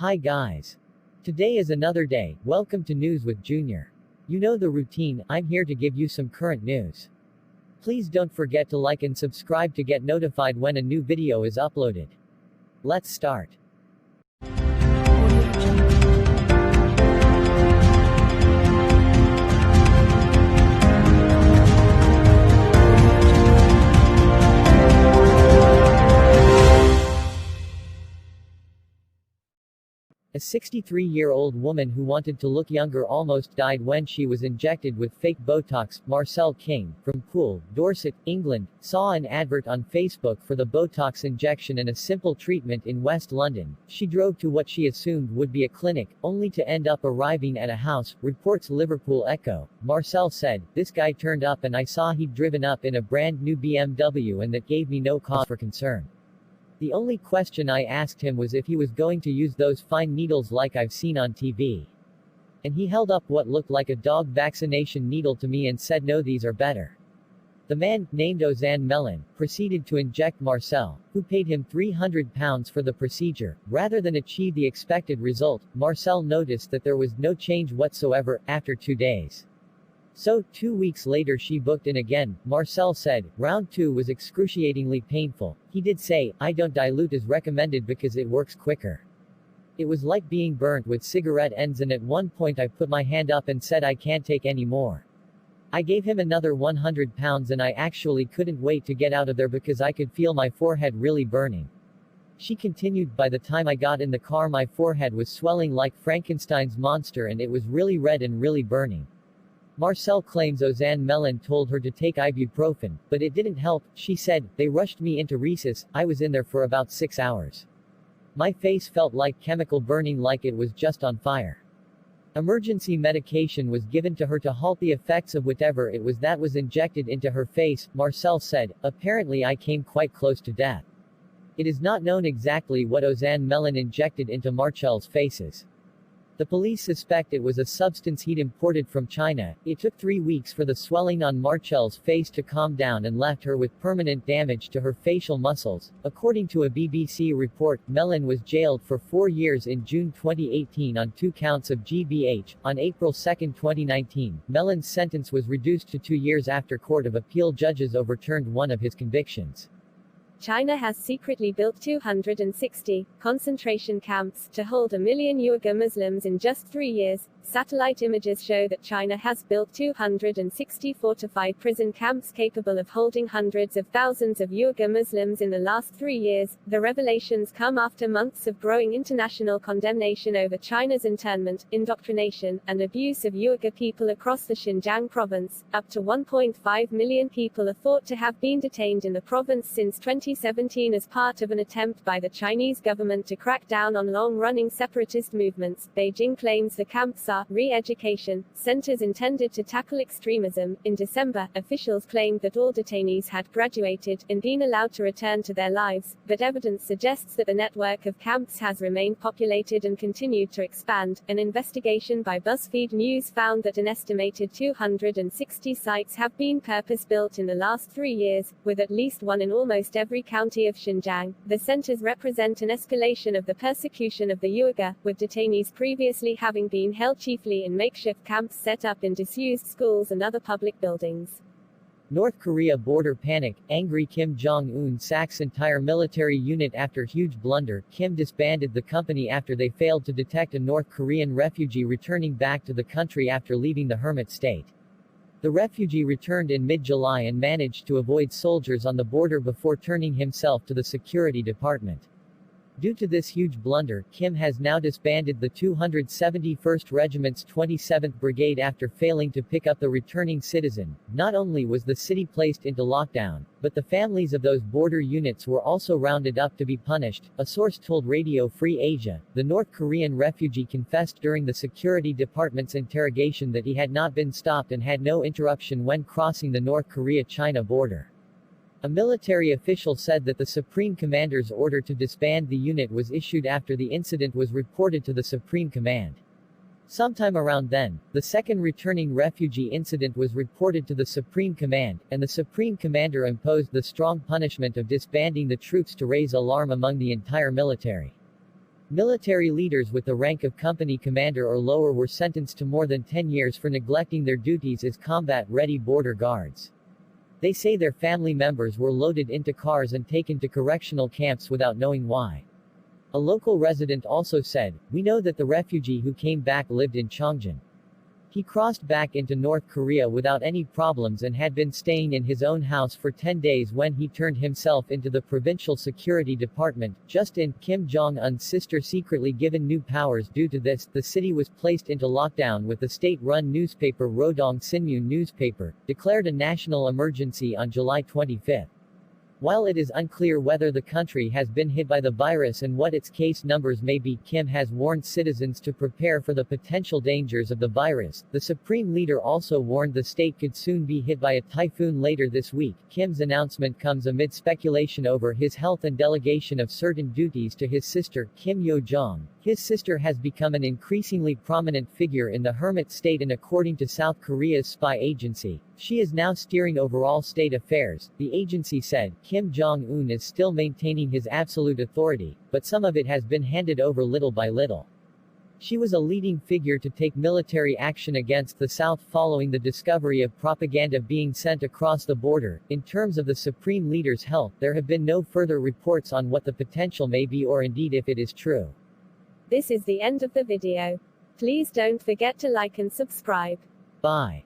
Hi guys. Today is another day, welcome to News with Junior. You know the routine, I'm here to give you some current news. Please don't forget to like and subscribe to get notified when a new video is uploaded. Let's start. A 63-year-old woman who wanted to look younger almost died when she was injected with fake botox. Marcel King, from Poole, Dorset, England, saw an advert on Facebook for the botox injection and a simple treatment in West London. She drove to what she assumed would be a clinic, only to end up arriving at a house, reports Liverpool Echo. Marcel said, "This guy turned up and I saw he'd driven up in a brand new BMW and that gave me no cause for concern. The only question I asked him was if he was going to use those fine needles like I've seen on TV. And he held up what looked like a dog vaccination needle to me and said no, these are better." The man, named Ozan Mellon, proceeded to inject Marcel, who paid him £300 for the procedure. Rather than achieve the expected result, Marcel noticed that there was no change whatsoever after 2 days. So, 2 weeks later she booked in again. Marcel said, "Round 2 was excruciatingly painful. He did say, I don't dilute as recommended because it works quicker. It was like being burnt with cigarette ends and at one point I put my hand up and said I can't take any more. I gave him another £100 and I actually couldn't wait to get out of there because I could feel my forehead really burning." She continued, "By the time I got in the car my forehead was swelling like Frankenstein's monster and it was really red and really burning." Marcel claims Ozan Mellon told her to take ibuprofen, but it didn't help. She said, "They rushed me into resus, I was in there for about 6 hours. My face felt like chemical burning, like it was just on fire. Emergency medication was given to her to halt the effects of whatever it was that was injected into her face." Marcel said, "Apparently I came quite close to death." It is not known exactly what Ozan Mellon injected into Marcel's faces. The police suspect it was a substance he'd imported from China. It took 3 weeks for the swelling on Marcel's face to calm down and left her with permanent damage to her facial muscles. According to a BBC report, Mellon was jailed for 4 years in June 2018 on 2 counts of GBH. On April 2, 2019, Mellon's sentence was reduced to 2 years after Court of Appeal judges overturned one of his convictions. China has secretly built 260 concentration camps to hold 1 million Uyghur Muslims in just 3 years. Satellite images show that China has built 260 fortified prison camps capable of holding hundreds of thousands of Uyghur Muslims in the last 3 years. The revelations come after months of growing international condemnation over China's internment, indoctrination, and abuse of Uyghur people across the Xinjiang province. Up to 1.5 million people are thought to have been detained in the province since 2017 as part of an attempt by the Chinese government to crack down on long-running separatist movements. Beijing claims the camps are re-education centers intended to tackle extremism. In December, officials claimed that all detainees had graduated and been allowed to return to their lives, but evidence suggests that the network of camps has remained populated and continued to expand. An investigation by BuzzFeed News found that an estimated 260 sites have been purpose-built in the last 3 years, with at least one in almost every county of Xinjiang. The centers represent an escalation of the persecution of the Uyghur, with detainees previously having been held chiefly in makeshift camps set up in disused schools and other public buildings. North Korea border panic. Angry Kim Jong-un sacks entire military unit after huge blunder. Kim disbanded the company after they failed to detect a North Korean refugee returning back to the country after leaving the hermit state. The refugee returned in mid-July and managed to avoid soldiers on the border before turning himself to the security department. Due to this huge blunder, Kim has now disbanded the 271st Regiment's 27th Brigade after failing to pick up the returning citizen. Not only was the city placed into lockdown, but the families of those border units were also rounded up to be punished, a source told Radio Free Asia. The North Korean refugee confessed during the security department's interrogation that he had not been stopped and had no interruption when crossing the North Korea-China border. A military official said that the Supreme Commander's order to disband the unit was issued after the incident was reported to the Supreme Command. Sometime around then, the second returning refugee incident was reported to the Supreme Command, and the Supreme Commander imposed the strong punishment of disbanding the troops to raise alarm among the entire military. Military leaders with the rank of company commander or lower were sentenced to more than 10 years for neglecting their duties as combat-ready border guards. They say their family members were loaded into cars and taken to correctional camps without knowing why. A local resident also said, "We know that the refugee who came back lived in Chongqing. He crossed back into North Korea without any problems and had been staying in his own house for 10 days when he turned himself into the provincial security department, just in." Kim Jong-un's sister secretly given new powers. Due to this, the city was placed into lockdown, with the state-run newspaper Rodong Sinmun newspaper declared a national emergency on July 25. While it is unclear whether the country has been hit by the virus and what its case numbers may be, Kim has warned citizens to prepare for the potential dangers of the virus. The supreme leader also warned the state could soon be hit by a typhoon later this week. Kim's announcement comes amid speculation over his health and delegation of certain duties to his sister, Kim Yo-jong. His sister has become an increasingly prominent figure in the hermit state, and according to South Korea's spy agency, she is now steering overall state affairs. The agency said, Kim Jong-un is still maintaining his absolute authority, but some of it has been handed over little by little. She was a leading figure to take military action against the South following the discovery of propaganda being sent across the border. In terms of the supreme leader's health, there have been no further reports on what the potential may be or indeed if it is true. This is the end of the video. Please don't forget to like and subscribe. Bye.